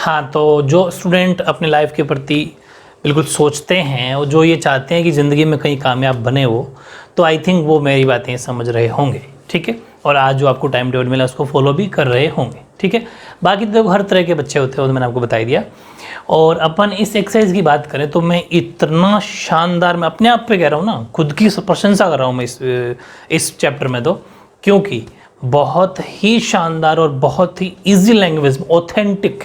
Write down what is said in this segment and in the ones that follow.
हाँ, तो जो स्टूडेंट अपने लाइफ के प्रति बिल्कुल सोचते हैं और जो ये चाहते हैं कि ज़िंदगी में कहीं कामयाब बने वो, तो आई थिंक वो मेरी बातें समझ रहे होंगे, ठीक है। और आज जो आपको टाइम टेबल मिला उसको फॉलो भी कर रहे होंगे, ठीक है। बाकी तो हर तरह के बच्चे होते हैं, वो तो मैंने आपको बता ही दिया। और अपन इस एक्सरसाइज की बात करें तो मैं इतना शानदार, मैं अपने आप पे कह रहा हूँ ना, खुद की प्रशंसा कर रहा हूँ मैं इस चैप्टर में, तो क्योंकि बहुत ही शानदार और बहुत ही ईजी लैंग्वेज में ऑथेंटिक,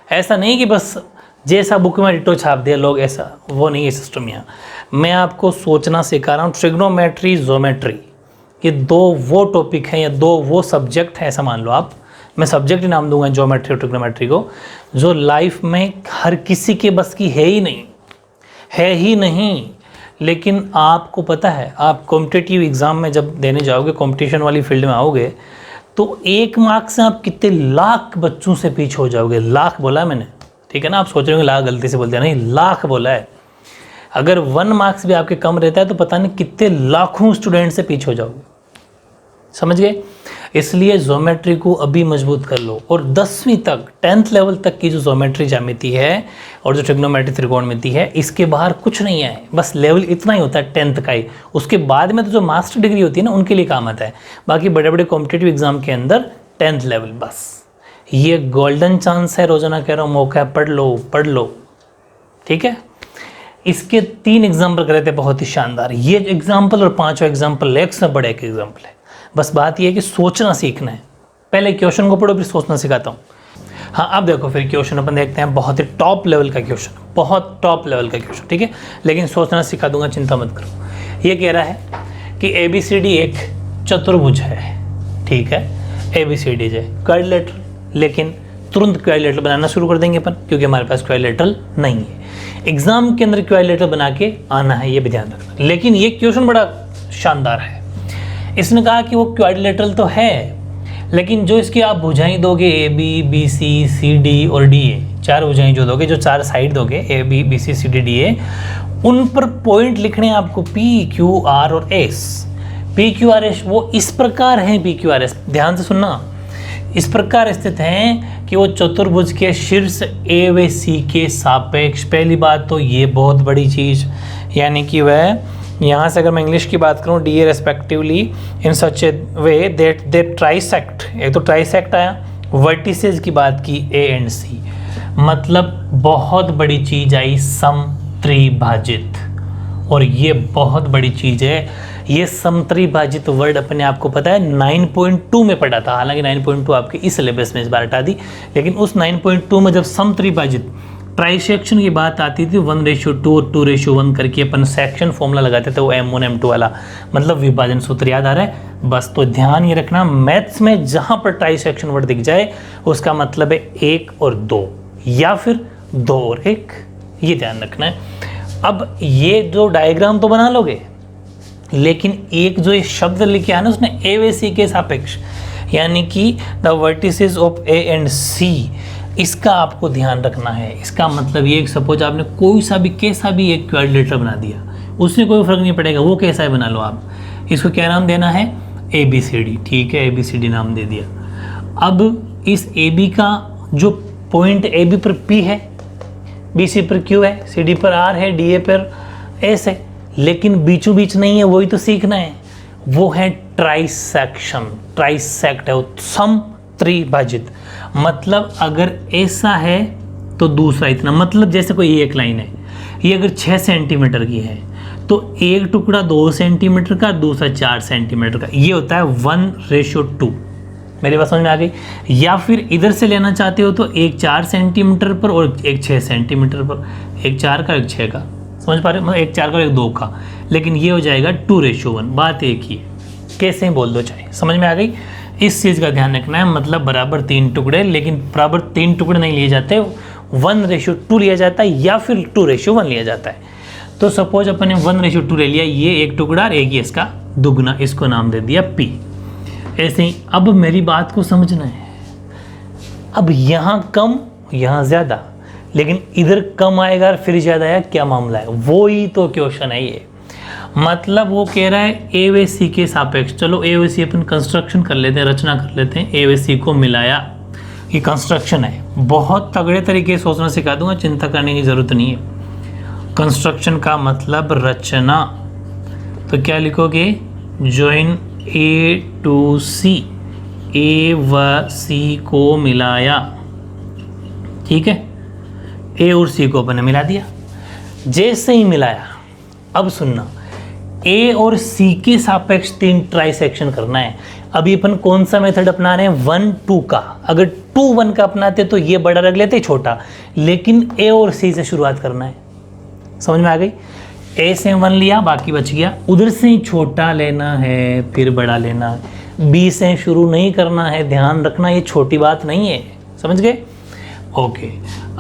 ऐसा नहीं कि बस जैसा बुक में डिटो छाप दिया लोग, ऐसा वो नहीं है सिस्टम यहाँ। मैं आपको सोचना सिखा रहा हूँ। ट्रिग्नोमेट्री, ज्योमेट्री, ये दो वो टॉपिक हैं या दो वो सब्जेक्ट हैं, ऐसा मान लो आप। मैं सब्जेक्ट ही नाम दूंगा ज्योमेट्री और ट्रिग्नोमेट्री को, जो लाइफ में हर किसी के बस की है ही नहीं, है ही नहीं। लेकिन आपको पता है, आप कॉम्पिटिटिव एग्ज़ाम में जब देने जाओगे, कंपटीशन वाली फील्ड में आओगे, तो 1 मार्क से आप कितने लाख बच्चों से पीछे हो जाओगे। लाख बोला है मैंने, ठीक है ना। आप सोच रहे हो लाख गलती से बोल दिया, नहीं, लाख बोला है। अगर 1 मार्क्स भी आपके कम रहता है तो पता नहीं कितने लाखों स्टूडेंट से पीछे हो जाओगे, समझ गए। इसलिए ज्योमेट्री को अभी मजबूत कर लो, और 10वीं तक, 10th लेवल तक की जो ज्योमेट्री ज्यामिति है और जो ट्रिग्नोमेट्री त्रिकोणमिति है, इसके बाहर कुछ नहीं है। बस लेवल इतना ही होता है 10th का ही। उसके बाद में तो जो मास्टर डिग्री होती है ना, उनके लिए काम आता है। बाकी बड़े बड़े कॉम्पिटिटिव एग्जाम के अंदर 10th लेवल बस। ये गोल्डन चांस है, रोजाना कह रहा हूँ, मौका है, पढ़ लो पढ़ लो, ठीक है। इसके 3 एग्जाम्पल करे थे बहुत ही शानदार। ये एग्जाम्पल और 5वां एग्जाम्पल एक से बड़ा एक एग्जाम्पल है। बस बात यह है कि सोचना सीखना है। पहले क्वेश्चन को पढ़ो, फिर सोचना सिखाता हूँ। हाँ, अब देखो फिर क्वेश्चन अपन देखते हैं। बहुत ही टॉप लेवल का क्वेश्चन, बहुत टॉप लेवल का क्वेश्चन, ठीक है। लेकिन सोचना सिखा दूंगा, चिंता मत करो। ये कह रहा है कि ABCD एक चतुर्भुज है, ठीक है। ABCD है क्वाड्रिलेटरल, लेकिन तुरंत क्वाड्रिलेटरल बनाना शुरू कर देंगे अपन, क्योंकि हमारे पास क्वाड्रिलेटरल नहीं है। एग्जाम के अंदर क्वाड्रिलेटरल बना के आना है, ये भी ध्यान रखना। लेकिन ये क्वेश्चन बड़ा शानदार है। इसने कहा कि वो क्वाड्रिलेटरल तो है, लेकिन जो इसकी आप भुजाएं दोगे, AB, BC, CD और DA, 4 भुजाएं जो दोगे, जो 4 साइड दोगे, AB, BC, CD, DA, उन पर पॉइंट लिखने हैं आपको, P, Q, R और S। P, Q, R, S वो इस प्रकार हैं, P, Q, R, S ध्यान से सुनना, इस प्रकार स्थित हैं कि वो चतुर्भुज के शीर्ष A व C के सापेक्ष। पहली बात तो ये बहुत बड़ी चीज़, यानी कि वह यहाँ से अगर मैं इंग्लिश की बात करूँ, DA respectively in such A way that they trisect. एक तो ट्राइसेक्ट आया, वर्टिसेस की बात की A एंड C, मतलब बहुत बड़ी चीज़ आई, समत्रिभाजित। और ये बहुत बड़ी चीज़ है। ये समत्रिभाजित वर्ड अपने आप को पता है 9.2 में पढ़ा था। हालांकि 9.2 आपके इस सिलेबस में इस बार हटा दी, लेकिन उस 9.2 में जब समत्रिभाजित ट्राइसेक्शन की बात आती थी, 1:2 और 2:1 करके अपन सेक्शन फॉर्मूला लगाते थे, वो M1 M2 वाला, मतलब विभाजन सूत्र याद आ रहा है। बस तो ध्यान ये रखना, मैथ्स में जहाँ पर ट्राइसेक्शन वर्ड दिख जाए उसका मतलब है 1 और 2, या फिर 2 और 1, ये ध्यान रखना है। अब ये जो डायग्राम तो बना लोगे, लेकिन एक जो ये शब्द लिखे है ना, उसने A व C के सापेक्ष, यानी कि the vertices of A and C, इसका आपको ध्यान रखना है। इसका मतलब ये, सपोज आपने कोई सा भी कैसा भी एक क्वाड्रिलेटरल बना दिया, उससे कोई फर्क नहीं पड़ेगा, वो कैसा है बना लो आप। इसको क्या नाम देना है, ABCD, ठीक है, ABCD नाम दे दिया। अब इस AB का जो पॉइंट AB पर P है, BC पर Q है, CD पर R है, DA पर S है, लेकिन बीचों बीच नहीं है, वही तो सीखना है। वो है ट्राइसेक्शन, ट्राइसेक्ट है, समत्रिभाजित। मतलब अगर ऐसा है तो दूसरा इतना, मतलब जैसे कोई एक लाइन है, ये अगर 6 सेंटीमीटर की है तो एक टुकड़ा 2 सेंटीमीटर का, दूसरा 4 सेंटीमीटर का, ये होता है 1:2। मेरी बात समझ में आ गई। या फिर इधर से लेना चाहते हो तो एक 4 सेंटीमीटर पर और एक 6 सेंटीमीटर पर, एक 4 का एक 6 का, समझ पा रहे हो, मतलब एक 4 का एक 2 का, लेकिन ये हो जाएगा 2:1। बात एक ही है, कैसे ही बोल दो चाहे, समझ में आ गई। इस चीज़ का ध्यान रखना है, मतलब बराबर 3 टुकड़े, लेकिन बराबर 3 टुकड़े नहीं लिए जाते, 1:2 लिया जाता है या फिर 2:1 लिया जाता है। तो सपोज अपन ने 1:2 ले लिया, ये एक टुकड़ा और एक ही इसका दुगना, इसको नाम दे दिया P। ऐसे ही अब मेरी बात को समझना है। अब यहाँ कम यहाँ ज़्यादा, लेकिन इधर कम आएगा और फिर ज़्यादा आया, क्या मामला है, वो ही तो क्वेश्चन है ये। मतलब वो कह रहा है A व C के सापेक्ष। चलो A व C अपन कंस्ट्रक्शन कर लेते हैं, रचना कर लेते हैं। A व C को मिलाया, ये कंस्ट्रक्शन है, बहुत तगड़े तरीके से सोचना सिखा दूंगा, चिंता करने की ज़रूरत नहीं है। कंस्ट्रक्शन का मतलब रचना, तो क्या लिखोगे, जॉइन ए टू सी, ए व सी को मिलाया, ठीक है, ए और सी को अपन ने मिला दिया। जैसे ही मिलाया, अब सुनना, ए और सी के सापेक्ष 3 ट्राइसेक्शन करना है। अभी अपन कौन सा मेथड अपना रहे हैं, 1 2 का। अगर 2 1 का अपनाते तो ये बड़ा रख लेते छोटा, लेकिन ए और सी से शुरुआत करना है। समझ में आ गई? ए से 1 लिया, बाकी बच गया, उधर से ही छोटा लेना है फिर बड़ा लेना है। बी से शुरू नहीं करना है, ध्यान रखना, ये छोटी बात नहीं है। समझ गए? ओके।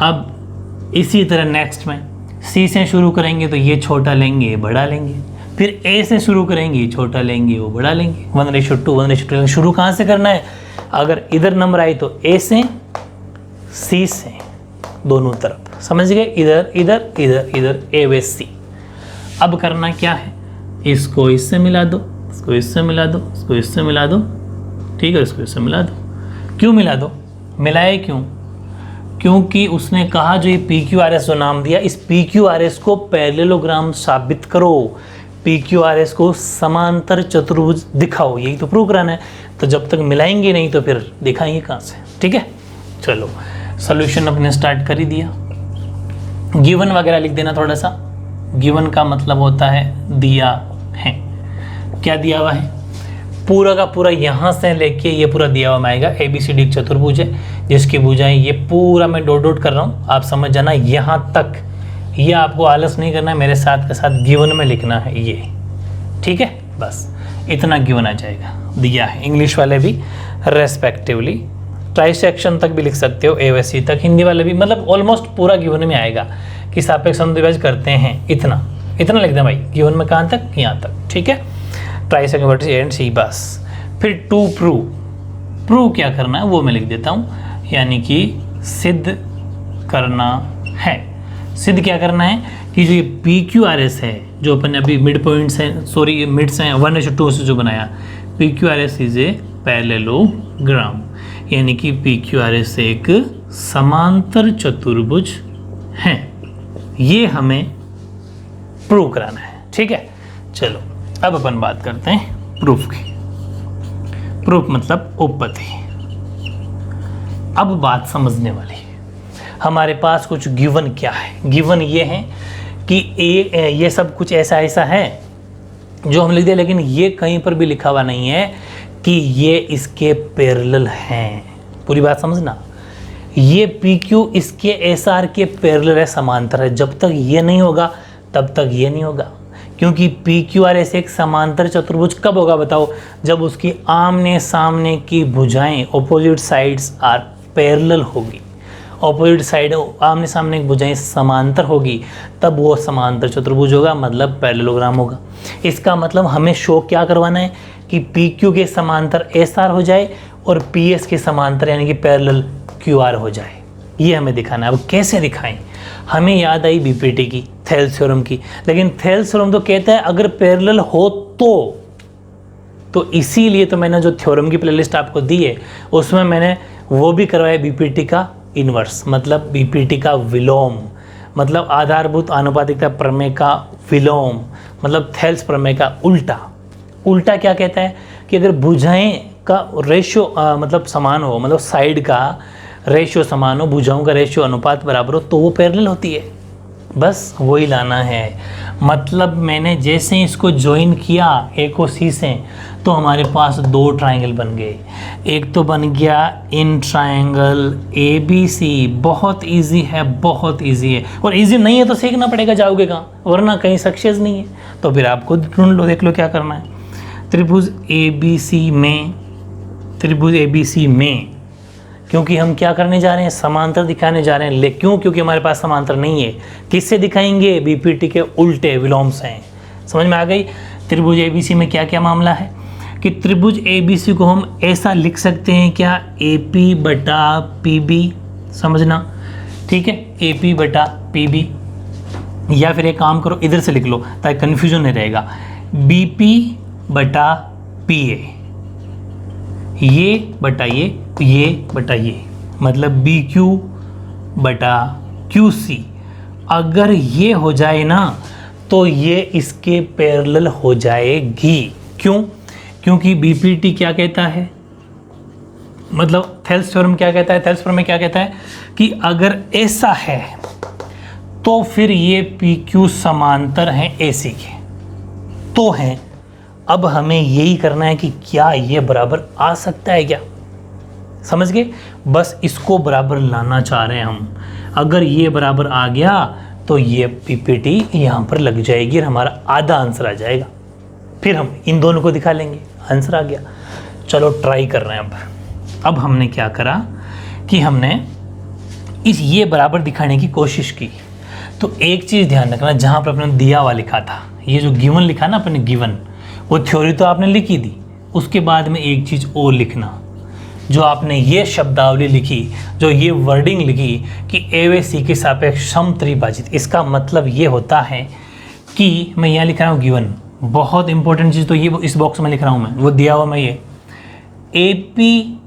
अब इसी तरह नेक्स्ट में सी से शुरू करेंगे तो ये छोटा लेंगे, बड़ा लेंगे, फिर ए से शुरू करेंगे, छोटा लेंगे, वो बड़ा लेंगे। 1:2 1:2 शुरू कहाँ से करना है? अगर इधर नंबर आई तो ए से, सी से, दोनों तरफ। समझ गए? इधर इधर इधर इधर, ए वे सी। अब करना क्या है, इसको इससे मिला दो, इसको इससे मिला दो, इसको इससे मिला दो, ठीक है, इसको इससे मिला दो। क्यों मिला दो? मिलाए क्यों? क्योंकि उसने कहा जो ये PQRS जो नाम दिया, इस PQRS को पैरेललोग्राम साबित करो, PQRS को समांतर चतुर्भुज दिखाओ, यही तो प्रूव कराना है। तो जब तक मिलाएंगे नहीं तो फिर दिखाएंगे कहाँ से? ठीक है, चलो सॉल्यूशन अपने स्टार्ट कर ही दिया। गिवन वगैरह लिख देना थोड़ा सा। गिवन का मतलब होता है दिया है। क्या दिया हुआ है? पूरा का पूरा यहाँ से लेके ये पूरा दिया हुआ में आएगा। ABCD एक चतुर्भुज है जिसकी भुजाएं, ये पूरा मैं डॉट डॉट कर रहा हूँ, आप समझ जाना यहाँ तक। ये आपको आलस नहीं करना है, मेरे साथ के साथ गिवन में लिखना है ये, ठीक है, बस इतना गिवन आ जाएगा, दिया है। इंग्लिश वाले भी रेस्पेक्टिवली ट्राइसेक्शन तक भी लिख सकते हो, A व C तक। हिंदी वाले भी, मतलब ऑलमोस्ट पूरा गिवन में आएगा कि सापेक्ष समुद्विभाज्य करते हैं, इतना इतना लिख दें भाई। गिवन में कहाँ तक? यहाँ तक, ठीक है। ट्राइसेक्शन वर्टिस ए एंड सी, बस। फिर टू प्रूव, प्रूव क्या करना है वो मैं लिख देता हूँ, यानी कि सिद्ध करना है। सिद्ध क्या करना है कि जो ये PQRS है, जो अपन ने अभी मिड पॉइंट्स हैं, सॉरी मिड्स हैं, 1:2 से जो बनाया, PQRS इज ए पैरेललोग्राम, यानी कि PQRS एक समांतर चतुर्भुज है। ये हमें प्रूव कराना है, ठीक है। चलो अब अपन बात करते हैं प्रूफ की। प्रूफ मतलब उपपत्ति। अब बात समझने वाली है। हमारे पास कुछ गिवन क्या है? गिवन ये है कि ये सब कुछ ऐसा ऐसा है जो हम लिख दिया, लेकिन ये कहीं पर भी लिखा हुआ नहीं है कि ये इसके पैरेलल हैं। पूरी बात समझना, ये PQ इसके SR के पैरेलल है, समांतर है। जब तक ये नहीं होगा तब तक ये नहीं होगा, क्योंकि PQRS एक समांतर चतुर्भुज कब होगा बताओ? जब उसकी आमने सामने की भुजाएं, ऑपोजिट साइड्स आर पैरेलल होगी। ऑपोजिट साइड, आमने सामने की भुजाएं समांतर होगी, तब वो समांतर चतुर्भुज होगा, मतलब पैरेललोग्राम होगा। इसका मतलब हमें शो क्या करवाना है कि PQ के समांतर SR हो जाए और PS के समांतर यानी कि पैरेलल QR हो जाए, ये हमें दिखाना है। अब कैसे दिखाएं? हमें याद आई BPT की, थेल्स थ्योरम की, लेकिन थेल्स थ्योरम तो कहता है अगर पैरेलल हो तो इसीलिए तो मैंने जो थ्योरम की प्लेलिस्ट आपको दी है उसमें मैंने वो भी करवाया BPT का इन्वर्स, मतलब BPT का विलोम, मतलब आधारभूत आनुपातिकता प्रमेय का विलोम, मतलब थेल्स प्रमेय का उल्टा। उल्टा क्या कहता है कि अगर भुजाएं का रेशियो मतलब समान हो, मतलब साइड का रेशियो समान हो, भुजाओं का रेशियो अनुपात बराबर हो, तो वो पैरेलल होती है। बस वही लाना है। मतलब मैंने जैसे ही इसको ज्वाइन किया A को C से, तो हमारे पास 2 ट्राइंगल बन गए। एक तो बन गया इन ट्राइंगल ABC, बहुत इजी है, बहुत इजी है। और इजी नहीं है तो सीखना पड़ेगा, जाओगे कहाँ, वरना कहीं सक्सेस नहीं है। तो फिर आप खुद ढूंढ लो, देख लो क्या करना है। त्रिभुज ABC में क्योंकि हम क्या करने जा रहे हैं, समांतर दिखाने जा रहे हैं। क्यों? क्योंकि हमारे पास समांतर नहीं है। किससे दिखाएंगे? BPT के उल्टे विलोम से। समझ में आ गई? त्रिभुज ABC में क्या क्या मामला है कि त्रिभुज ABC को हम ऐसा लिख सकते हैं क्या, AP/PB, समझना, ठीक है, AP/PB। या फिर एक काम करो, इधर से लिख लो ताकि कन्फ्यूजन नहीं रहेगा, BP/PA, ये बटा ये, ये बटा ये, मतलब बी क्यू बटा क्यू सी। अगर ये हो जाए ना तो ये इसके पैरेलल हो जाएगी। क्यों? क्योंकि बीपीटी क्या कहता है, मतलब थेल्स थ्योरम क्या कहता है, थेल्स थ्योरम में क्या कहता है कि अगर ऐसा है तो फिर ये पी क्यू समांतर हैं एसी के, तो हैं। अब हमें यही करना है कि क्या ये बराबर आ सकता है क्या, समझ गए? बस इसको बराबर लाना चाह रहे हैं हम। अगर ये बराबर आ गया तो ये पीपीटी यहाँ पर लग जाएगी और हमारा आधा आंसर आ जाएगा। फिर हम इन दोनों को दिखा लेंगे, आंसर आ गया। चलो ट्राई कर रहे हैं। अब हमने क्या करा कि हमने इस ये बराबर दिखाने की कोशिश की। तो एक चीज़ ध्यान रखना, जहाँ पर अपने दिया हुआ लिखा था, ये जो गिवन लिखा ना अपने गिवन, वो थ्योरी तो आपने लिखी दी, उसके बाद में एक चीज़ और लिखना, जो आपने ये शब्दावली लिखी, जो ये वर्डिंग लिखी कि ए व सी के सापेक्ष सम त्रिभाजित। इसका मतलब ये होता है कि मैं यहाँ लिख रहा हूँ गिवन, बहुत इंपॉर्टेंट चीज़ तो ये इस बॉक्स में लिख रहा हूँ मैं, वो दिया हुआ मैं ये ए पी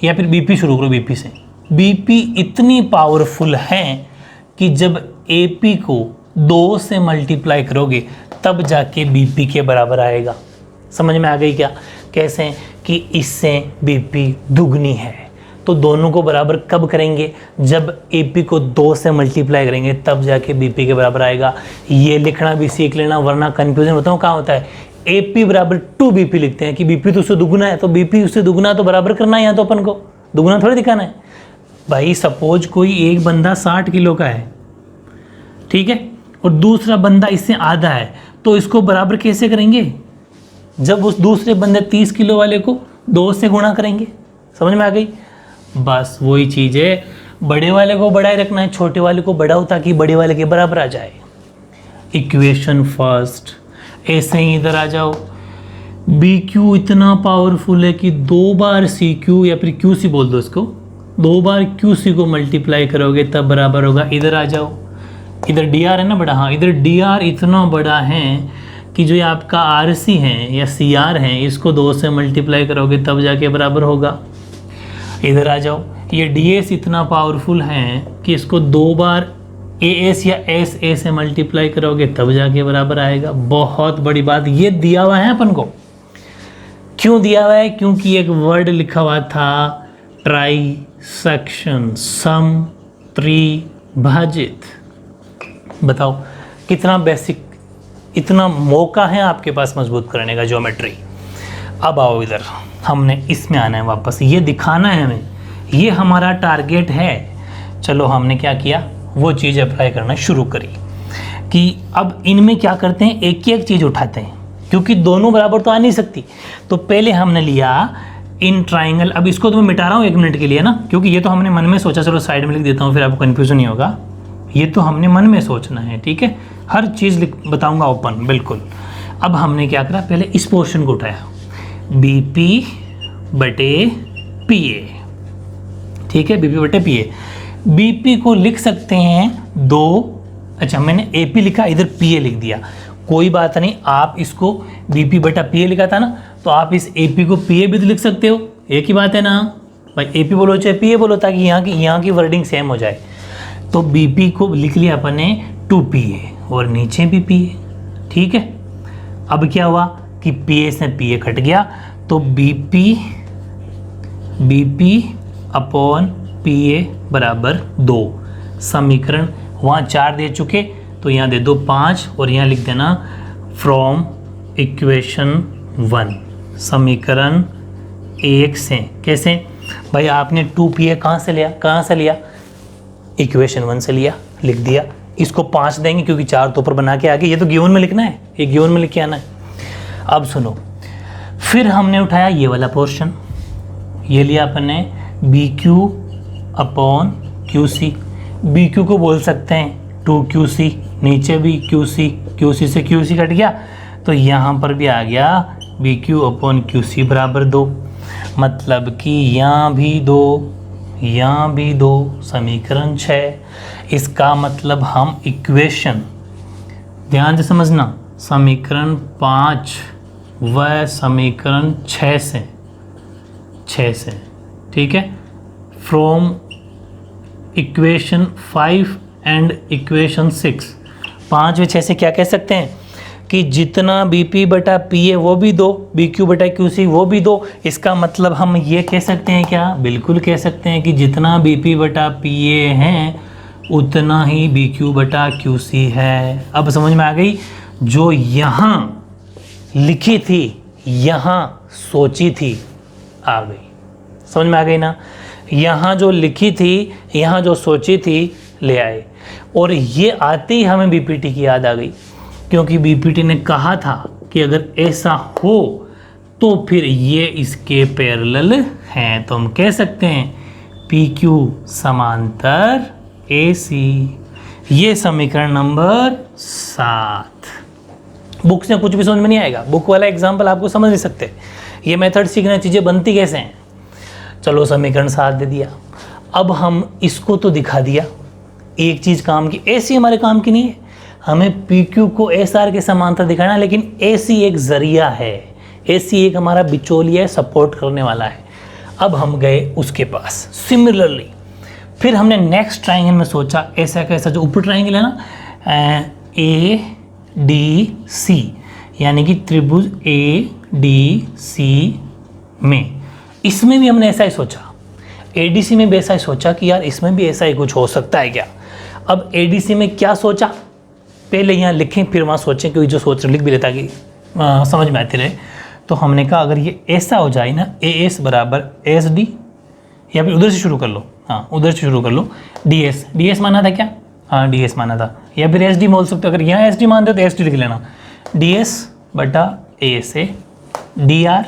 या फिर बीपी, शुरू करो बीपी से। बीपी इतनी पावरफुल है कि जब एपी को 2 से मल्टीप्लाई करोगे तब जाके बीपी के बराबर आएगा। समझ में आ गई क्या? कैसे? कि इससे बीपी दुगनी है, तो दोनों को बराबर कब करेंगे? जब एपी को 2 से मल्टीप्लाई करेंगे तब जाके बीपी के बराबर आएगा। ये लिखना भी सीख लेना, वरना कन्फ्यूजन होता है। कहाँ होता है? एपी बराबर 2 बीपी लिखते हैं कि बीपी तो उससे दुगुना है, तो बीपी उससे दुगुना तो बराबर करना है, यहाँ तो अपन को दुगुना थोड़ी दिखाना है भाई। सपोज कोई एक बंदा 60 किलो का है, ठीक है, और दूसरा बंदा इससे आधा है, तो इसको बराबर कैसे करेंगे? जब उस दूसरे बंदे 30 किलो वाले को 2 से गुणा करेंगे। समझ में आ गई? बस वही चीज़ है, बड़े वाले को बड़ा ही रखना है, छोटे वाले को बड़ा हो ताकि बड़े वाले के बराबर आ जाए। इक्वेशन फर्स्ट, ऐसे ही इधर आ जाओ। बी क्यू इतना पावरफुल है कि 2 बार सी क्यू या फिर क्यू सी बोल दो इसको, 2 बार क्यू सी को मल्टीप्लाई करोगे तब बराबर होगा। इधर आ जाओ, इधर डी आर है ना बड़ा, हाँ इधर डी आर इतना बड़ा है कि जो ये आपका आर सी है या सी आर है, इसको 2 से मल्टीप्लाई करोगे तब जाके बराबर होगा। इधर आ जाओ, ये डी एस इतना पावरफुल है कि इसको 2 बार ए एस या एस ए से मल्टीप्लाई करोगे तब जाके बराबर आएगा। बहुत बड़ी बात, ये दिया हुआ है अपन को। क्यों दिया हुआ है? क्योंकि एक वर्ड लिखा हुआ था ट्राई सेक्शन, सम त्रिभाजित। बताओ कितना बेसिक, इतना मौका है आपके पास मजबूत करने का ज्योमेट्री। अब आओ इधर, हमने इसमें आना है वापस, ये दिखाना है हमें, ये हमारा टारगेट है। चलो हमने क्या किया, वो चीज़ अप्लाई करना शुरू करी कि अब इनमें क्या करते हैं, एक एक चीज़ उठाते हैं, क्योंकि दोनों बराबर तो आ नहीं सकती। तो पहले हमने लिया इन ट्राइंगल, अब इसको तो मैं मिटा रहा हूँ 1 मिनट के लिए ना, क्योंकि ये तो हमने मन में सोचा। चलो साइड में लिख देता हूँ, फिर आपको कन्फ्यूजन नहीं होगा। ये तो हमने मन में सोचना है, ठीक है, हर चीज़ बताऊँगा ओपन, बिल्कुल। अब हमने क्या करा, पहले इस पोर्शन को उठाया, बी पी बटे पी ए, ठीक है, बी पी बटे पी ए। बीपी को लिख सकते हैं 2, अच्छा मैंने एपी लिखा, इधर पीए लिख दिया, कोई बात नहीं। आप इसको बीपी बटा पीए लिखा था ना, तो आप इस एपी को पीए भी तो लिख सकते हो, एक ही बात है ना भाई। एपी बोलो चाहे पीए बोलो, ताकि यहाँ की वर्डिंग सेम हो जाए। तो बीपी को लिख लिया अपन ने 2PA और नीचे भी PA, ठीक है। अब क्या हुआ कि PA से PA कट गया, तो BP अपॉन PA बराबर 2। समीकरण वहाँ 4 दे चुके, तो यहाँ दे दो 5 और यहाँ लिख देना फ्रॉम इक्वेशन 1, समीकरण 1 से। कैसे भाई, आपने 2PA कहाँ से लिया, इक्वेशन 1 से लिया, लिख दिया। इसको 5 देंगे क्योंकि 4 तो ऊपर बना के आगे, ये तो गिवन में लिखना है, ये गिवन में लिख के आना है। अब सुनो, फिर हमने उठाया ये वाला पोर्शन, ये लिया अपन ने BQ अपॉन QC। BQ को बोल सकते हैं 2QC, नीचे भी QC से QC कट गया, तो यहाँ पर भी आ गया BQ अपॉन QC बराबर 2। मतलब कि यहाँ भी 2, यहाँ भी 2, समीकरण 6। इसका मतलब हम इक्वेशन, ध्यान से समझना, समीकरण 5 व समीकरण 6 से, ठीक है। फ्रॉम इक्वेशन 5 एंड इक्वेशन 6, 5 व 6 से क्या कह सकते हैं कि जितना BP बटा P है वो भी दो, BQ बटा QC वो भी दो। इसका मतलब हम ये कह सकते हैं क्या, बिल्कुल कह सकते हैं कि जितना BP बटा PA है उतना ही BQ बटा QC है। अब समझ में आ गई, जो यहाँ लिखी थी यहाँ सोची थी आ गई, समझ में आ गई ना। यहाँ जो लिखी थी यहाँ जो सोची थी ले आए, और ये आते ही हमें BPT की याद आ गई, क्योंकि BPT ने कहा था कि अगर ऐसा हो तो फिर ये इसके पैरेलल हैं, तो हम कह सकते हैं PQ समांतर AC। ये समीकरण नंबर 7। बुक से कुछ भी समझ में नहीं आएगा, बुक वाला एग्जाम्पल आपको समझ नहीं सकते, ये मेथड सीखना, चीज़ें बनती कैसे हैं। चलो समीकरण 7 दे दिया, अब हम इसको तो दिखा दिया, एक चीज़ काम की, AC हमारे काम की नहीं है, हमें PQ को SR के समांतर दिखाना, लेकिन AC एक जरिया है, AC एक हमारा बिचौलिया है, सपोर्ट करने वाला है। अब हम गए उसके पास। सिमिलरली फिर हमने नेक्स्ट ट्राइंगल में सोचा, ऐसा कैसा जो ऊपर ट्राइंगल है ना ADC, यानी कि त्रिभुज ADC में, इसमें भी हमने ऐसा ही सोचा, ADC में भी ऐसा ही सोचा कि यार इसमें भी ऐसा ही कुछ हो सकता है क्या। अब ADC में क्या सोचा, पहले यहाँ लिखें फिर वहाँ सोचें, क्योंकि जो सोच लिख भी लेता कि समझ में आते रहे। तो हमने कहा अगर ये ऐसा हो जाए ना, AS बराबर SD, या फिर उधर से शुरू कर लो, हाँ उधर से शुरू कर लो, DS माना था क्या, हाँ DS माना था, या फिर SD बोल सकते हो, अगर यहाँ SD मानते हो तो SD लिख लेना, DS बटा ASA DR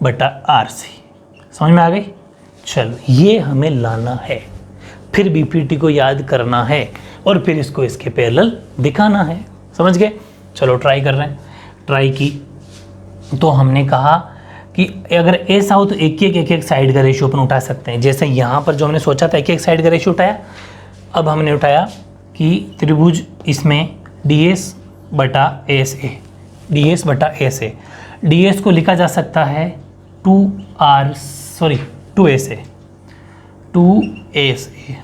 बटा RC। समझ में आ गई। चलो ये हमें लाना है, फिर BPT को याद करना है, और फिर इसको इसके पैरेलल दिखाना है। समझ गए। चलो ट्राई कर रहे हैं। ट्राई की तो हमने कहा कि अगर ऐसा हो तो एक एक साइड का रेशियो अपन उठा सकते हैं। जैसे यहाँ पर जो हमने सोचा था एक साइड का रेशियो उठाया, अब हमने उठाया कि त्रिभुज इसमें DS बटा ASA, DS बटा ASA, DS को लिखा जा सकता है 2ASA,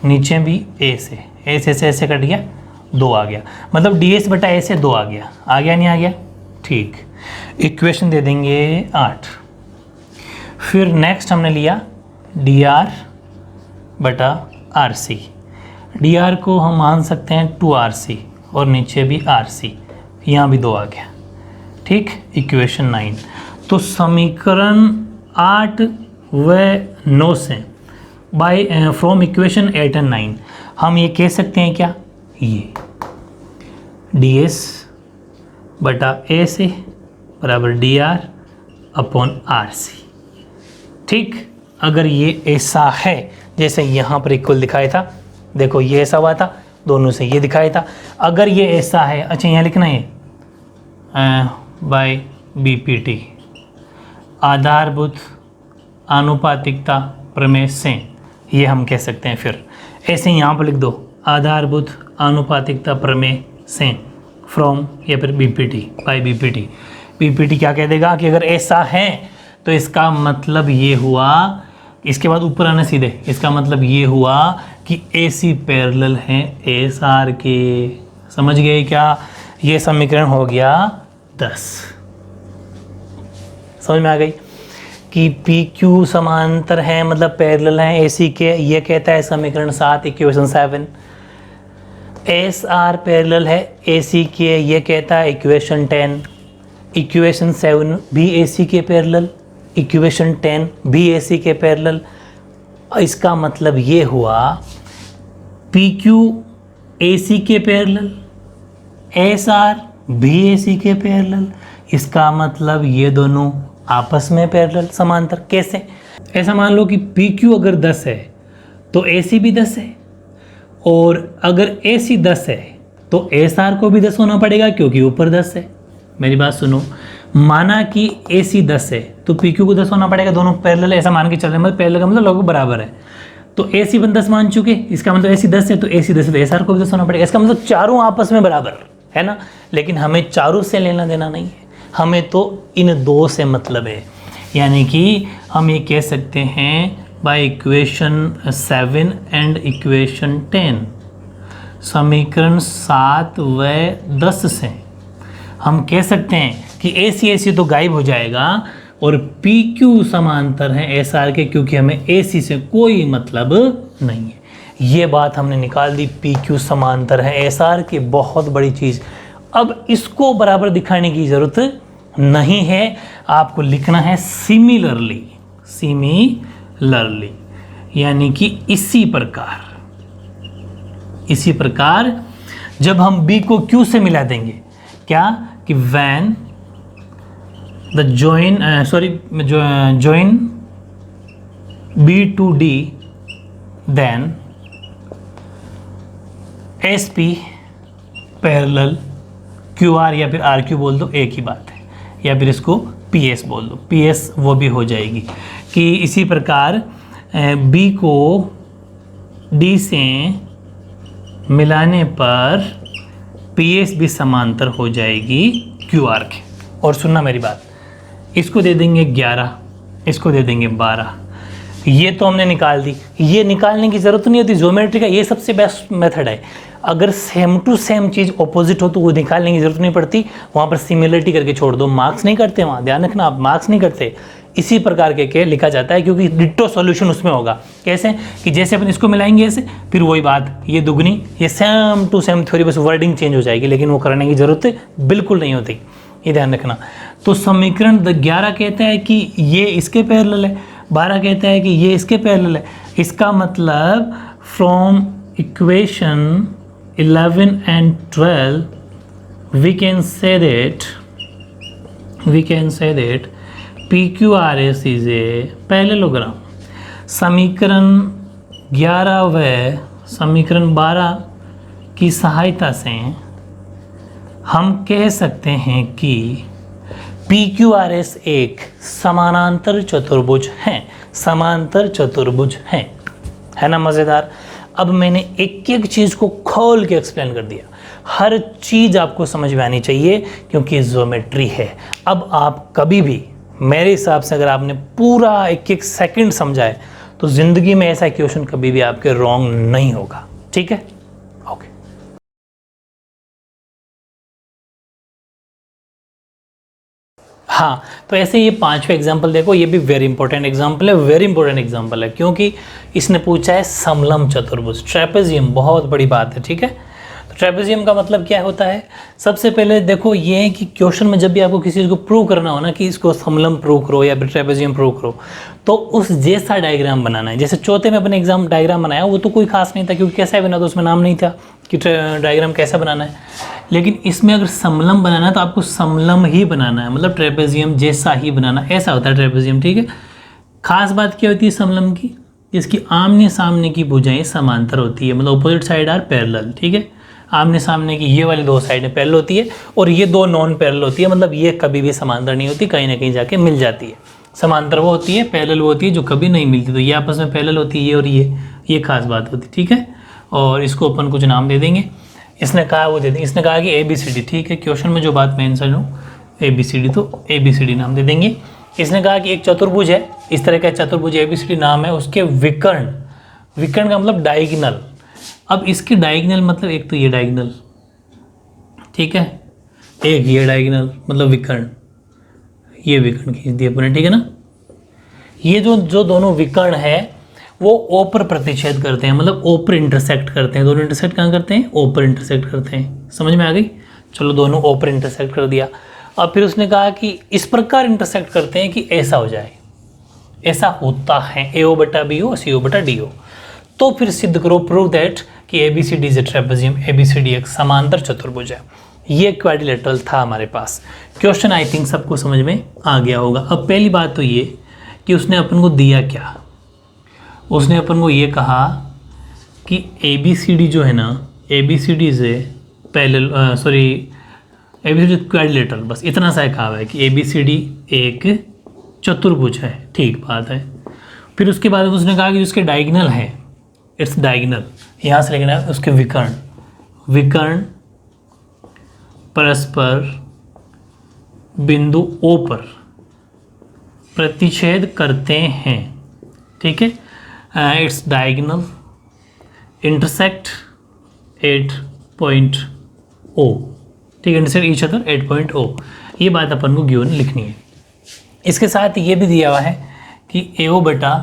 नीचे भी ASA से ऐसे कट गया, 2 आ गया, मतलब DS बटा ASA 2 आ गया नहीं आ गया, ठीक। इक्वेशन दे देंगे 8। फिर नेक्स्ट हमने लिया DR बटा RC, DR को हम मान सकते हैं 2RC, और नीचे भी RC, यहाँ भी 2 आ गया, ठीक। इक्वेशन 9। तो समीकरण 8 व 9 से फ्रॉम इक्वेशन 8 एंड 9 हम ये कह सकते हैं क्या, ये DS बटा ASA बराबर DR अपॉन RC, ठीक। अगर ये ऐसा है जैसे यहाँ पर इक्वल दिखाया था, देखो ये ऐसा हुआ था, दोनों से ये दिखाया था। अगर ये ऐसा है, अच्छा यहाँ लिखना है बाय BPT आधारभूत आनुपातिकता प्रमेय से, ये हम कह सकते हैं। फिर ऐसे यहाँ पर लिख दो आधारभूत आनुपातिकता प्रमेय से फ्रॉम, या फिर BPT बाय BPT। BPT क्या कह देगा कि अगर ऐसा है तो इसका मतलब ये हुआ, इसके बाद ऊपर आना सीधे, इसका मतलब ये हुआ कि AC पैरेलल हैं SR के। समझ गए क्या। ये समीकरण हो गया 10। समझ में आ गई कि PQ समांतर है मतलब पैरेलल हैं AC के, ये कहता है समीकरण 7 इक्वेशन 7। SR पैरेलल है AC के, ये कहता है इक्वेशन 10। इक्वेशन 7 भी AC के पैरेलल, इक्वेशन 10 भी AC के पैरेलल। इसका मतलब ये हुआ PQ AC के पैरेलल, SR भी AC के पैरेलल। इसका मतलब ये दोनों आपस में पैरेलल समांतर। कैसे, ऐसा मान लो कि PQ अगर 10 है तो AC भी 10 है, और अगर AC 10 है तो SR को भी 10 होना पड़ेगा क्योंकि ऊपर 10 है। मेरी बात सुनो, माना कि AC 10 है तो PQ को 10 होना पड़ेगा, दोनों पैरेलल ऐसा मान के चल रहे हैं, मतलब पैरेलल का मतलब लगभग बराबर है। तो AC 10 मान चुके, इसका मतलब AC 10 है तो AC 10 है तो SR को भी 10 होना पड़ेगा। इसका मतलब चारों आपस में बराबर है ना, लेकिन हमें चारों से लेना देना नहीं है, हमें तो इन दो से मतलब है। यानी कि हम ये कह सकते हैं बाय इक्वेशन 7 एंड इक्वेशन 10, समीकरण 7 व 10 से हम कह सकते हैं कि AC तो गायब हो जाएगा और PQ समांतर है SR के, क्योंकि हमें AC से कोई मतलब नहीं है। ये बात हमने निकाल दी, PQ समांतर है SR के, बहुत बड़ी चीज़। अब इसको बराबर दिखाने की ज़रूरत नहीं है, आपको लिखना है सिमिलरली, सिमिलरली यानी कि इसी प्रकार जब हम B को Q से मिला देंगे, क्या कि when the join B to D, then SP parallel QR या फिर RQ बोल दो, एक ही बात है, या फिर इसको PS बोल दो, PS वो भी हो जाएगी कि इसी प्रकार B को D से मिलाने पर PS भी समांतर हो जाएगी QR के। और सुनना मेरी बात, इसको दे देंगे 11, इसको दे देंगे 12, ये तो हमने निकाल दी। ये निकालने की ज़रूरत नहीं होती, ज्योमेट्री का ये सबसे बेस्ट मेथड है। अगर सेम टू सेम चीज़ ऑपोजिट हो तो वो निकालने की ज़रूरत नहीं पड़ती, वहाँ पर सिमिलरिटी करके छोड़ दो, मार्क्स नहीं करते वहाँ, ध्यान रखना आप, मार्क्स नहीं करते। इसी प्रकार के लिखा जाता है, क्योंकि डिट्टो सॉल्यूशन उसमें होगा। कैसे कि जैसे अपन इसको मिलाएंगे ऐसे, फिर वही बात, ये दुगनी, ये सेम टू सेम थ्योरी, बस वर्डिंग चेंज हो जाएगी, लेकिन वो करने की ज़रूरत बिल्कुल नहीं होती, ये ध्यान रखना। तो समीकरण 11 कहता है कि ये इसके पैरेलल है, 12 कहता है कि ये इसके पैरेलल है। इसका मतलब from equation 11 and 12 we can say that PQRS is a parallelogram। समीकरण 11 व समीकरण 12 की सहायता से हम कह सकते हैं कि PQRS एक समानांतर चतुर्भुज है, समांतर चतुर्भुज है ना। मज़ेदार। अब मैंने एक एक चीज़ को खोल के एक्सप्लेन कर दिया, हर चीज़ आपको समझ में आनी चाहिए, क्योंकि ज्योमेट्री है। अब आप कभी भी, मेरे हिसाब से अगर आपने पूरा एक एक सेकंड समझा है, तो ज़िंदगी में ऐसा क्वेश्चन कभी भी आपके रॉन्ग नहीं होगा। ठीक है, ओके। हाँ, तो ऐसे ये 5वां एग्जाम्पल देखो, ये भी वेरी इंपॉर्टेंट एग्जाम्पल है, वेरी इंपॉर्टेंट एग्जाम्पल है, क्योंकि इसने पूछा है समलम चतुर्भुज, ट्रेपेजियम, बहुत बड़ी बात है। ठीक है, तो ट्रेपेजियम का मतलब क्या होता है? सबसे पहले देखो ये है कि क्वेश्चन में जब भी आपको किसी चीज़ को प्रूव करना हो ना, कि इसको समलम प्रूव करो या फिर ट्रेपेजियम प्रूव करो, तो उस जैसा डायग्राम बनाना है। जैसे चौथे में अपने एग्जाम डायग्राम बनाया, वो तो कोई खास नहीं था, क्योंकि कैसा बना, तो उसमें नाम नहीं था कि डायग्राम कैसा बनाना है। लेकिन इसमें अगर समलम बनाना है तो आपको समलम ही बनाना है, मतलब ट्रेपेजियम जैसा ही बनाना, ऐसा होता है ट्रेपेजियम। ठीक है, खास बात क्या होती है समलम की? इसकी आमने सामने की भुजाएं समांतर होती है, मतलब अपोजिट साइड आर पैरेलल। ठीक है, आमने सामने की ये वाली दो साइडें पैरेलल होती है और ये दो नॉन पैरेलल होती है, मतलब ये कभी भी समांतर नहीं होती, कहीं ना कहीं जाके मिल जाती है। समांतर वो होती है, पैरेलल वो होती है जो कभी नहीं मिलती, तो ये आपस में पैरेलल होती है, ये और ये खास बात होती है। ठीक है, और इसको अपन कुछ नाम दे देंगे। इसने कहा वो दे देंगे, इसने कहा कि ABCD। ठीक है, क्वेश्चन में जो बात मेंशन हो ABCD, तो ABCD नाम दे देंगे। इसने कहा कि एक चतुर्भुज है, इस तरह का चतुर्भुज ABCD नाम है, उसके विकर्ण, विकर्ण का मतलब डायगोनल। अब इसके डायगोनल मतलब एक तो ये डायगोनल, ठीक है, एक ये डायगोनल, मतलब विकर्ण, ये विकर्ण खींच दिए अपने। ठीक है ना, ये जो दोनों विकर्ण है वो ओ पर प्रतिच्छेद करते हैं, मतलब ओ पर इंटरसेक्ट करते हैं। दोनों इंटरसेक्ट कहाँ करते हैं? ओ पर इंटरसेक्ट करते हैं। समझ में आ गई? चलो, दोनों ओ पर इंटरसेक्ट कर दिया। अब फिर उसने कहा कि इस प्रकार इंटरसेक्ट करते हैं कि ऐसा हो जाए, ऐसा होता है, AO बटा BO और CO बटा DO। तो फिर सिद्ध करो, प्रूव दैट कि ABCD is a trapezium, ABCD एक समांतर चतुर्भुज है। ये क्वाड्रिलेटरल था हमारे पास। क्वेश्चन आई थिंक सबको समझ में आ गया होगा। अब पहली बात तो ये कि उसने अपन को दिया क्या? उसने अपन को ये कहा कि ABCD जो है ना, ABCD is a parallel, ABCD quadrilateral, बस इतना सा कहा है कि ABCD एक चतुर्भुज है। ठीक बात है। फिर उसके बाद उसने कहा कि उसके डायगोनल है, इट्स डायगोनल, यहाँ से लिखना है उसके विकर्ण, विकर्ण परस्पर बिंदु O पर प्रतिच्छेद करते हैं। ठीक है, इट्स डायगोनल इंटरसेक्ट 8.0, ठीक है, इंटरसेक्ट ईच अदर 8.0। ये बात अपन को गिवन लिखनी है। इसके साथ ये भी दिया हुआ है कि AO बटा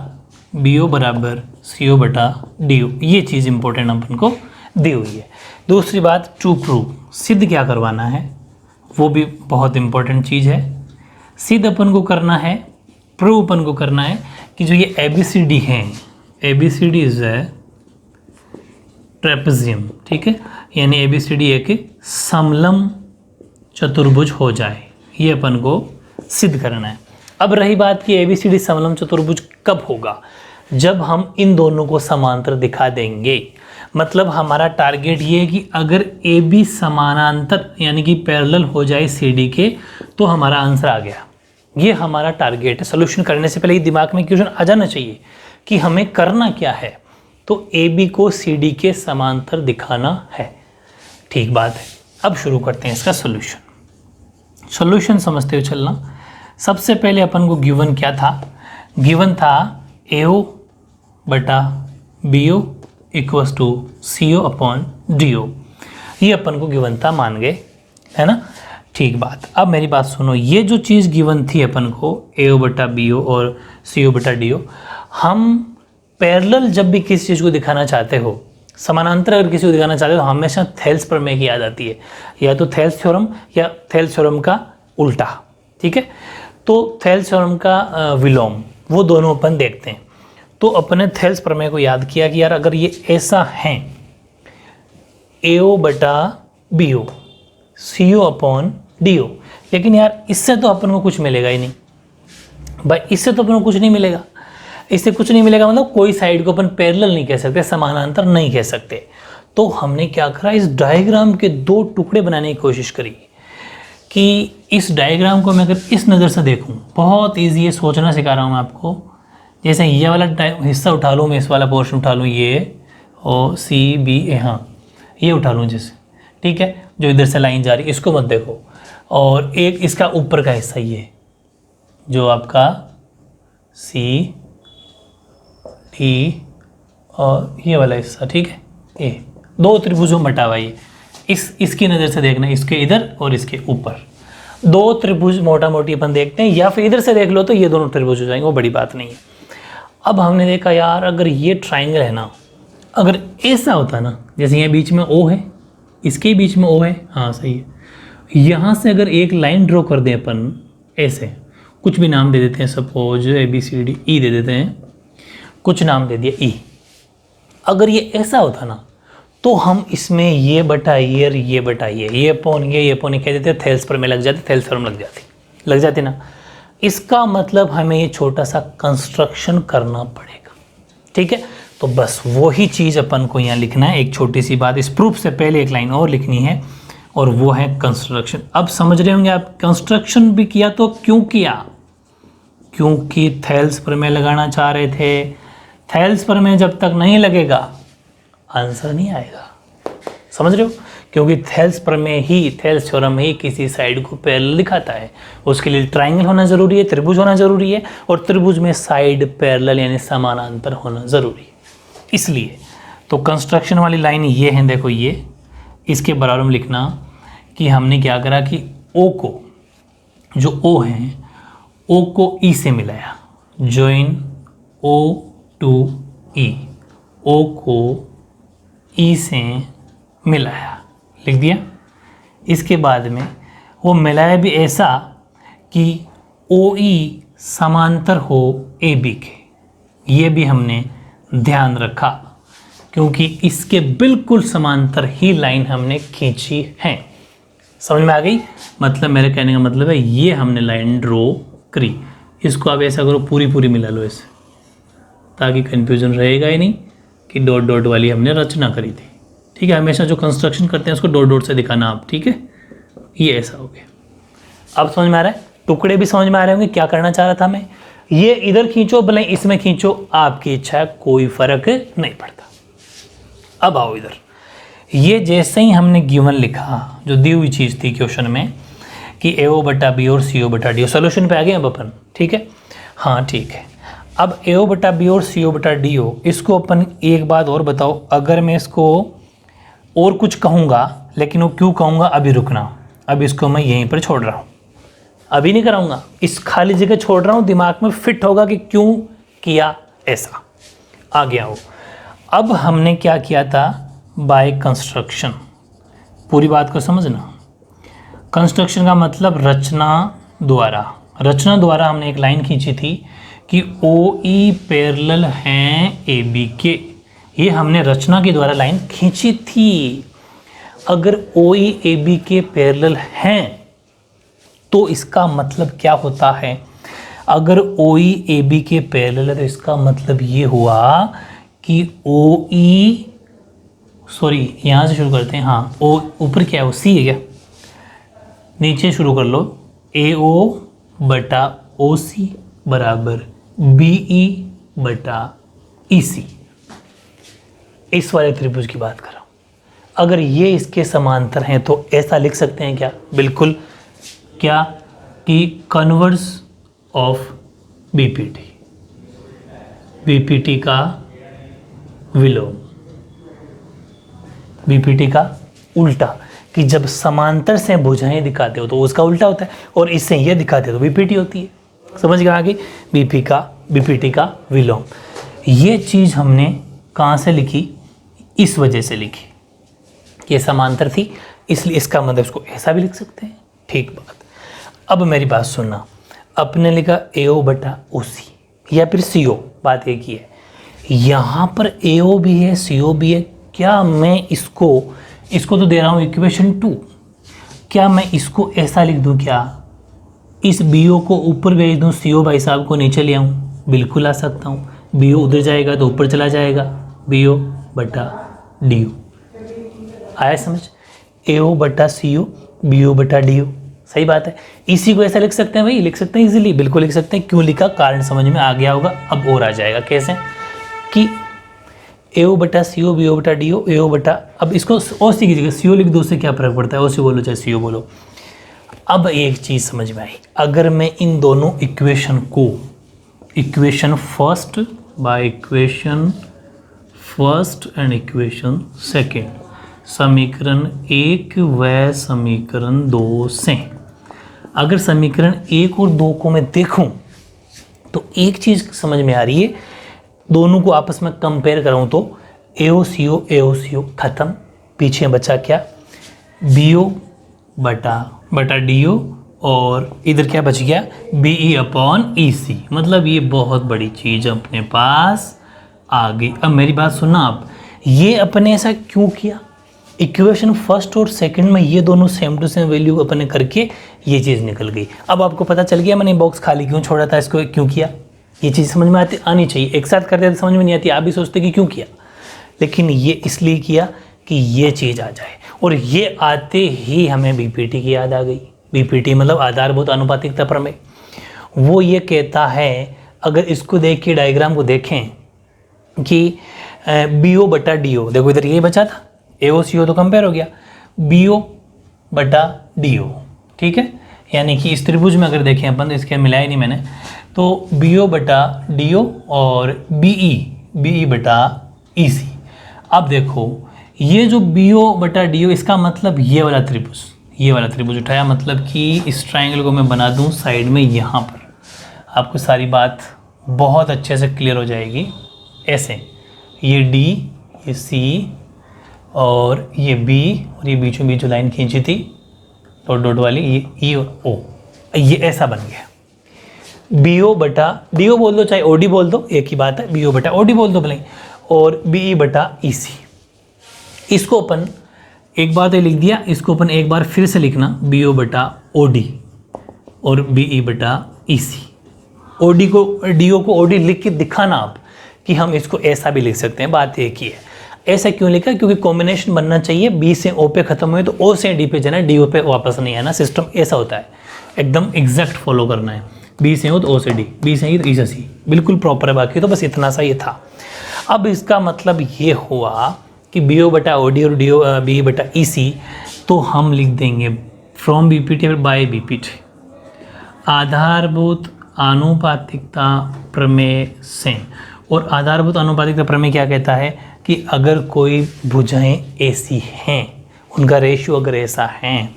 BO बराबर CO बटा DO, ये चीज़ इंपॉर्टेंट अपन को दी हुई है। दूसरी बात, टू प्रूव, सिद्ध क्या करवाना है, वो भी बहुत इंपॉर्टेंट चीज़ है। सिद्ध अपन को करना है, प्रूव अपन को करना है कि जो ये ABCD हैं, ABCD इज है ट्रेपेजियम, ठीक है, यानी ABCD एक समलम चतुर्भुज हो जाए, ये अपन को सिद्ध करना है। अब रही बात कि ABCD समलम चतुर्भुज कब होगा, जब हम इन दोनों को समांतर दिखा देंगे। मतलब हमारा टारगेट ये है कि अगर AB समानांतर यानी कि पैरेलल हो जाए CD के, तो हमारा आंसर आ गया। ये हमारा टारगेट है। सोल्यूशन करने से पहले ही दिमाग में क्वेश्चन आ जाना चाहिए कि हमें करना क्या है। तो AB को CD के समांतर दिखाना है, ठीक बात है। अब शुरू करते हैं इसका सोल्यूशन। सोल्यूशन समझते हुए चलना। सबसे पहले अपन को गिवन क्या था, गिवन था AO बटा BO equals to CO upon DO, ये अपन को गिवन था, मान गए, है ना, ठीक बात। अब मेरी बात सुनो, ये जो चीज़ गिवन थी अपन को AO बटा BO और CO बटा DO, हम पैरेलल जब भी किसी चीज़ को दिखाना चाहते हो, समानांतर अगर किसी को दिखाना चाहते हो, तो हमेशा थेल्स प्रमेय की याद आती है, या तो थेल्स थ्योरम या थेल्स थ्योरम का उल्टा, ठीक है। तो थेल्स थ्योरम का विलोम, वो दोनों अपन देखते हैं। तो अपने थेल्स प्रमेय को याद किया कि यार अगर ये ऐसा है AO बटा BO CO अपॉन DO, लेकिन यार इससे तो अपन को कुछ मिलेगा ही नहीं भाई, इससे तो अपन को कुछ नहीं मिलेगा। इससे कुछ नहीं मिलेगा मतलब कोई साइड को अपन पैरेलल नहीं कह सकते, समानांतर नहीं कह सकते। तो हमने क्या करा, इस डायग्राम के दो टुकड़े बनाने की कोशिश करी कि इस डायग्राम को मैं अगर इस नज़र से देखूं, बहुत ईजी है, सोचना सिखा रहा हूँ मैं आपको। जैसे ये वाला हिस्सा उठा लूँ मैं, इस वाला पोर्शन उठा लूँ, ये और CBA, हाँ ये उठा लूँ जैसे, ठीक है, जो इधर से लाइन जा रही है इसको मत देखो, और एक इसका ऊपर का हिस्सा ये जो आपका CD और ये वाला हिस्सा, ठीक है, ये दो त्रिभुजों में बटा हुआ ये, इसकी नज़र से देखना, इसके इधर और इसके ऊपर दो त्रिभुज मोटा मोटी अपन देखते हैं, या फिर इधर से देख लो तो ये दोनों त्रिभुज हो जाएंगे, वो बड़ी बात नहीं है। अब हमने देखा यार अगर ये ट्राइंगल है ना, अगर ऐसा होता ना, जैसे ये बीच में O है, इसके बीच में O है, हाँ सही है, यहाँ से अगर एक लाइन ड्रॉ कर दें अपन ऐसे, कुछ भी नाम दे देते हैं, सपोज ABCD E दे देते हैं, कुछ नाम दे दिया E। अगर ये ऐसा होता ना, तो हम इसमें ये बटा ये बटा ये अपॉन ये कह देते, थेल्स पर में लग जाते, थेल्स पर में लग जाती ना। इसका मतलब हमें ये छोटा सा कंस्ट्रक्शन करना पड़ेगा, ठीक है। तो बस वही चीज़ अपन को यहाँ लिखना है। एक छोटी सी बात, इस प्रूफ से पहले एक लाइन और लिखनी है, और वो है कंस्ट्रक्शन। अब समझ रहे होंगे आप, कंस्ट्रक्शन भी किया तो क्यों किया, क्योंकि थेल्स प्रमेय लगाना चाह रहे थे। थेल्स प्रमेय जब तक नहीं लगेगा आंसर नहीं आएगा, समझ रहे हो, क्योंकि थेल्स प्रमेय ही, थेल्स थ्योरम ही किसी साइड को पैरेलल दिखाता है। उसके लिए ट्राइंगल होना जरूरी है, त्रिभुज होना जरूरी है, और त्रिभुज में साइड पैरेलल यानी समानांतर होना जरूरी है। इसलिए तो कंस्ट्रक्शन वाली लाइन ये है, देखो ये, इसके बराबर में लिखना कि हमने क्या करा कि O को, जो O है, O को E से मिलाया, join O to E, O को E से मिलाया, लिख दिया। इसके बाद में वो मिलाया भी ऐसा कि OE समांतर हो AB के, ये भी हमने ध्यान रखा, क्योंकि इसके बिल्कुल समांतर ही लाइन हमने खींची है। समझ में आ गई, मतलब मेरे कहने का मतलब है ये हमने लाइन ड्रॉ करी। इसको आप ऐसा करो, पूरी मिला लो ऐसे, ताकि कन्फ्यूजन रहेगा ही नहीं कि डॉट डॉट वाली हमने रचना करी थी, ठीक है। हमेशा जो कंस्ट्रक्शन करते हैं उसको डॉट डॉट से दिखाना आप, ठीक है। ये ऐसा हो गया। अब समझ में आ रहा है, टुकड़े भी समझ में आ रहे होंगे क्या करना चाह रहा था मैं। ये इधर खींचो भले इसमें खींचो, आपकी इच्छा, कोई फर्क नहीं पड़ता। अब आओ इधर, ये जैसे ही हमने गिवन लिखा, जो दी हुई चीज़ थी क्वेश्चन में कि AO बटा B और CO बटा D, सोल्यूशन पे आ गए अब अपन, ठीक है, हाँ ठीक है। अब AO बटा बी और CO बटा DO, इसको अपन एक बात और बताओ, अगर मैं इसको और कुछ कहूँगा, लेकिन वो क्यों कहूँगा अभी रुकना, अब इसको मैं यहीं पर छोड़ रहा हूँ, अभी नहीं कराऊंगा, इस खाली जगह छोड़ रहा हूँ, दिमाग में फिट होगा कि क्यों किया ऐसा, आ गया हो। अब हमने क्या किया था, बाय कंस्ट्रक्शन, पूरी बात को समझना। कंस्ट्रक्शन का मतलब रचना द्वारा हमने एक लाइन खींची थी कि OE पैरेलल हैं AB के, ये हमने रचना के द्वारा लाइन खींची थी। अगर OE AB के पैरेलल हैं तो इसका मतलब क्या होता है, अगर OE AB के पैरेलल है तो इसका मतलब ये हुआ कि यहाँ से शुरू करते हैं, हाँ O ऊपर क्या है, वो C है क्या, नीचे शुरू कर लो, AO बटा OC बराबर BE बटा EC, इस वाले त्रिभुज की बात कर रहा हूँ। अगर ये इसके समांतर हैं तो ऐसा लिख सकते हैं क्या, बिल्कुल, क्या कि कन्वर्स ऑफ BPT का विलोम, BPT का उल्टा, कि जब समांतर से भुजाएं दिखाते हो तो उसका उल्टा होता है, और इससे ये दिखाते हो तो BPT होती है। समझ गया आगे, BPT का विलोम। ये चीज़ हमने कहाँ से लिखी, इस वजह से लिखी कि समांतर थी, इसलिए इसका मतलब इसको ऐसा भी लिख सकते हैं। ठीक बात। अब मेरी बात सुनना, अपने लिखा AO बटा OC या फिर CO, बात एक ही है। यहाँ पर AO भी है CO भी है, क्या मैं इसको तो दे रहा हूँ इक्वेशन 2, क्या मैं इसको ऐसा लिख दूँ, क्या इस BO को ऊपर भेज दूँ, CO भाई साहब को नीचे ले आऊँ, बिल्कुल आ सकता हूँ। BO उधर जाएगा तो ऊपर चला जाएगा, BO बटा DO, आया समझ, AO बटा CO BO बटा DO, सही बात है। इसी को ऐसा लिख सकते हैं भाई, लिख सकते हैं इजीली, बिल्कुल लिख सकते हैं। क्यों लिखा, कारण समझ में आ गया होगा। अब और आ जाएगा कैसे, कि AO बटा CO BO बटा DO, AO बटा, अब इसको OC की जगह CO लिख दो, उससे क्या फर्क पड़ता है, OC बोलो चाहे CO बोलो। अब एक चीज़ समझ में आई, अगर मैं इन दोनों इक्वेशन को, equation first by equation first and equation second, समीकरण 1 व समीकरण 2 से, अगर समीकरण 1 और 2 को मैं देखूं तो एक चीज़ समझ में आ रही है, दोनों को आपस में कंपेयर करूं तो AO CO खत्म, पीछे बचा क्या, BO बटा DO, और इधर क्या बच गया, BE अपॉन EC, मतलब ये बहुत बड़ी चीज़ अपने पास आ गई। अब मेरी बात सुनना आप, ये अपने ऐसा क्यों किया, इक्वेशन फर्स्ट और सेकंड में ये दोनों सेम टू सेम वैल्यू अपने करके ये चीज़ निकल गई। अब आपको पता चल गया मैंने बॉक्स खाली क्यों छोड़ा था, इसको क्यों किया, ये चीज़ समझ में आनी चाहिए। एक साथ करते तो समझ में नहीं आती, आप भी सोचते कि क्यों किया, लेकिन ये इसलिए किया कि ये चीज़ आ जाए, और ये आते ही हमें BPT की याद आ गई। BPT मतलब आधारभूत आनुपातिकता प्रमेय। वो ये कहता है, अगर इसको देख के डायग्राम को देखें कि BO बटा DO, देखो इधर ये बचा था, AO CO तो कंपेयर हो गया, BO बटा DO, ठीक है, यानी कि इस त्रिभुज में अगर देखें अपन, तो इसके मिलाया नहीं मैंने, तो BO बटा DO और BE बटा EC। अब देखो ये जो BO बटा DO, इसका मतलब ये वाला त्रिभुज उठाया, मतलब कि इस ट्रायंगल को मैं बना दूं साइड में, यहाँ पर आपको सारी बात बहुत अच्छे से क्लियर हो जाएगी। ऐसे ये D, ये C और ये B, और ये बीचों बीच जो लाइन खींची थी डॉट वाली, ये E और O, ये ऐसा बन गया। BO बटा DO बोल दो चाहे OD बोल दो, एक ही बात है, BO बटा OD बोल दो भले, और BE बटा EC। इसको अपन एक बार तो लिख दिया, इसको अपन एक बार फिर से लिखना, BO बटा OD और BE बटा EC। OD को DO को OD लिख के दिखाना आप कि हम इसको ऐसा भी लिख सकते हैं, बात एक ही है। ऐसा क्यों लिखा, क्योंकि कॉम्बिनेशन बनना चाहिए, B से O पे खत्म हुए तो O से D पे जाना है, DO पे वापस नहीं आना, सिस्टम ऐसा होता है, एकदम एग्जैक्ट फॉलो करना है। B से हो तो O से D, B से ही तो E से C, बिल्कुल प्रॉपर है। बाकी तो बस इतना सा ये था। अब इसका मतलब ये हुआ कि BO बटा OD और BE बटा EC, तो हम लिख देंगे फ्रॉम BPT और बाय BPT, आधारभूत आनुपातिकता प्रमेय से। और आधारभूत आनुपातिकता प्रमेय क्या कहता है कि अगर कोई भुजाएं ऐसी हैं, उनका रेशियो अगर ऐसा है,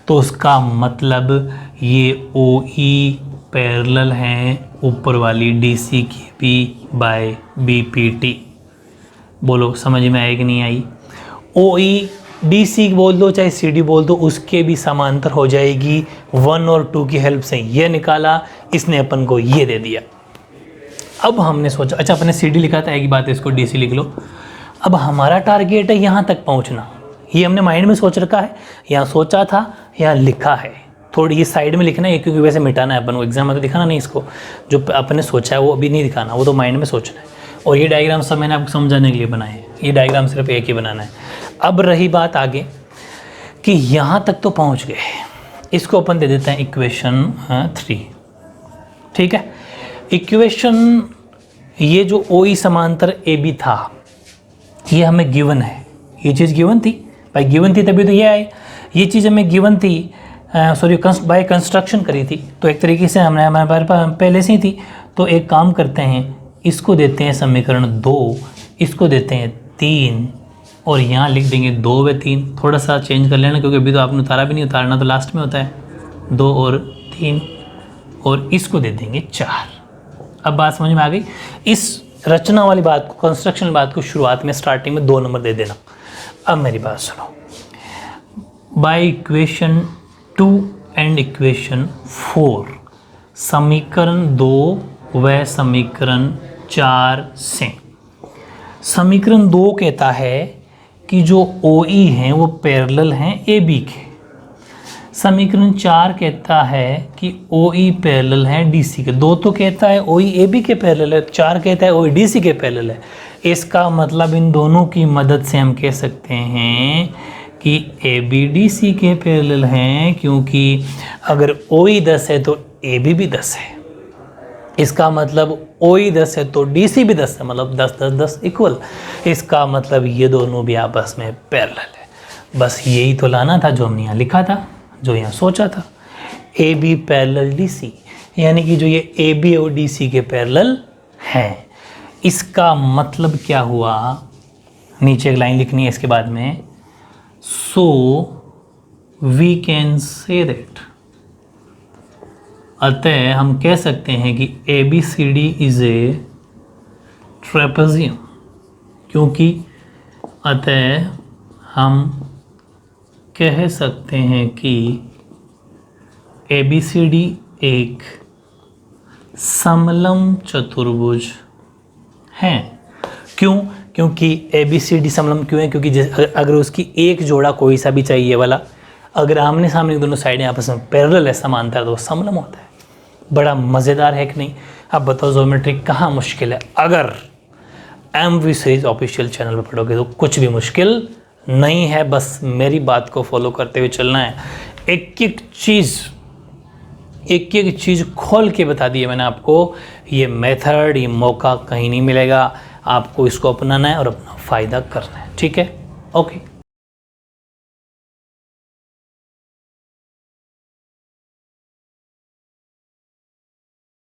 तो उसका मतलब ये ओ ई पैरेलल हैं ऊपर वाली डी सी की P by B P T. बोलो समझ में आई कि नहीं आई? ओ ई डी सी बोल दो चाहे सी डी बोल दो, उसके भी समांतर हो जाएगी 1 और 2 की हेल्प से। ये निकाला, इसने अपन को ये दे दिया। अब हमने सोचा, अच्छा अपने सी डी लिखा था, एक बात है, इसको डी सी लिख लो। अब हमारा टारगेट है यहाँ तक पहुँचना, ये हमने माइंड में सोच रखा है, यहाँ सोचा था, यहाँ लिखा है। थोड़ी ये साइड में लिखना है क्योंकि वैसे मिटाना है अपन को, एग्जाम में तो दिखाना नहीं इसको। जो अपने सोचा है वो अभी नहीं दिखाना, वो तो माइंड में सोचना है। और ये डायग्राम सब मैंने आपको समझाने के लिए बनाए हैं, ये डायग्राम सिर्फ एक ही बनाना है। अब रही बात आगे कि यहाँ तक तो पहुँच गए, इसको अपन दे देते हैं इक्वेशन 3, ठीक है। इक्वेशन ये जो ओ ई समांतर ए बी था, ये हमें गिवन है, ये चीज़ गिवन थी भाई, गिवन थी तभी तो ये आए। ये चीज़ हमें गिवन थी, सॉरी बाय कंस्ट्रक्शन करी थी, तो एक तरीके से हमने हमारे पास पहले से ही थी। तो एक काम करते हैं, इसको देते हैं समीकरण 2, इसको देते हैं 3, और यहाँ लिख देंगे 2/3। थोड़ा सा चेंज कर लेना क्योंकि अभी तो आपने उतारा भी नहीं, उतारना तो लास्ट में होता है। 2 और 3, और इसको दे देंगे 4। अब बात समझ में आ गई? इस रचना वाली बात को, कंस्ट्रक्शन वाली बात को शुरुआत में स्टार्टिंग में 2 नंबर दे देना। अब मेरी बात सुनो, बाय इक्वेशन 2 एंड इक्वेशन 4, समीकरण 2 व समीकरण 4 से, समीकरण 2 कहता है कि जो ओ ई हैं वो पैरेलल हैं ए बी के। समीकरण 4 कहता है कि ओ ई पैरेलल हैं डी सी के। 2 तो कहता है ओ ई ए बी के पैरेलल है, 4 कहता है ओ ई डी सी के पैरेलल है। इसका मतलब इन दोनों की मदद से हम कह सकते हैं कि ए बी डी सी के पैरेलल हैं, क्योंकि अगर ओ ई 10 है तो ए बी भी 10 है। इसका मतलब ओ ई 10 है तो डी सी भी 10 है, मतलब 10 10 10 इक्वल। इसका मतलब ये दोनों भी आपस में पैरेलल है। बस यही तो लाना था जो हमने यहाँ लिखा था, जो यहाँ सोचा था, A B parallel D C, यानी कि जो ये ए बी और डी सी के पैरेलल हैं। इसका मतलब क्या हुआ, नीचे एक लाइन लिखनी है इसके बाद में, so we can say that, अतः हम कह सकते हैं कि A B C D is a trapezium, क्योंकि अतः हम कह सकते हैं कि ए बी सी डी एक समलम चतुर्भुज हैं। क्यों? क्योंकि ए बी सी डी समलम क्यों है? क्योंकि अगर उसकी एक जोड़ा कोई सा भी चाहिए वाला, अगर आमने सामने दोनों साइडें आपस में पैरेलल है, समांतर, तो वो समलम होता है। बड़ा मज़ेदार है कि नहीं? अब बताओ ज्योमेट्री कहाँ मुश्किल है? अगर एमवी सीरीज ऑफिशियल चैनल पर पढ़ोगे तो कुछ भी मुश्किल नहीं है, बस मेरी बात को फॉलो करते हुए चलना है। एक एक चीज़ खोल के बता दी है मैंने आपको। ये मेथड, ये मौका कहीं नहीं मिलेगा, आपको इसको अपनाना है और अपना फ़ायदा करना है, ठीक है? ओके।